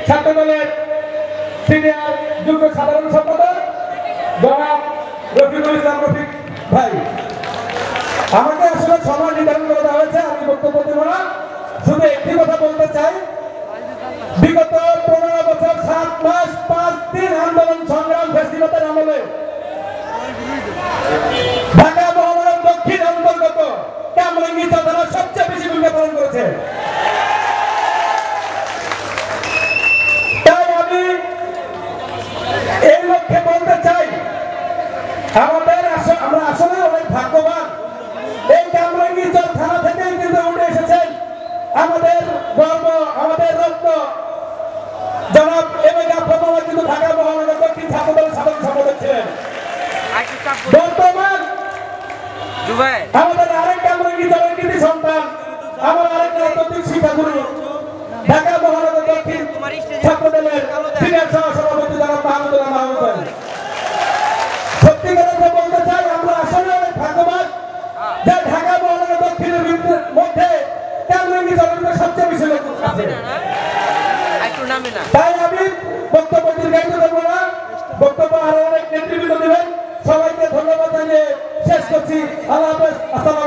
ছাত্রদলের সিনিয়র যুগ্ম সাধারণ সম্পাদক জনাব রফিকুল ইসলাম রফিক ভাই। আমাকে আসলে সময় নির্ধারণ করে দেওয়া হয়েছে, আমি বক্তব্য দেব না, শুধু একটি কথা বলতে চাই। বিগত 15 বছর 7 মাস 5 দিন আন্দোলন সংগ্রাম ফেস্টিভ্যালের আমলে ঢাকা মহানগর দক্ষিণ অন্তর্গত কামরাঙ্গীর থানা সবচেয়ে বেশি ভূমিকা পালন করেছে। তাই আমি এই লক্ষ্যে বলতে চাই, আমরা আসলে অনেক ভাগ্যবান। এই কামরাঙ্গীর থানা থেকেই কিন্তু উঠে এসেছেন আমাদের গর্ব, আমাদের রত্ন জনাব এমএ প্রথমে কিন্তু ঢাকা মহানগর দক্ষিণ ছাত্রদলের সাধারণ সম্পাদক ছিলেন। বর্তমান আমাদের আরেক কামরাঙ্গীর দলের কৃতি সন্তান, আমার আরেক রাজনৈতিক শিক্ষাগুরু ঢাকা মহানগর দক্ষিণ ছাত্রদলের সিনিয়র সহসভাপতি জনাব মাহমুদুল্লাহ মাহমুদ ভাই। সত্যিকার কথা বলতে চাই, আমরা আসলে অনেক ভাগ্যবান যে ঢাকা মহানগর দক্ষিণের মধ্যে কামরাঙ্গীর দলের সবচেয়ে বেশি লোক আছে। তাই আমি বক্তব্য দীর্ঘায়িত করবো না, বক্তব্য আরো অনেক নেতৃবৃন্দ দেবেন। সবাইকে ধন্যবাদ জানিয়ে শেষ করছি। আল্লাহ হাফেজ। আসসালাম।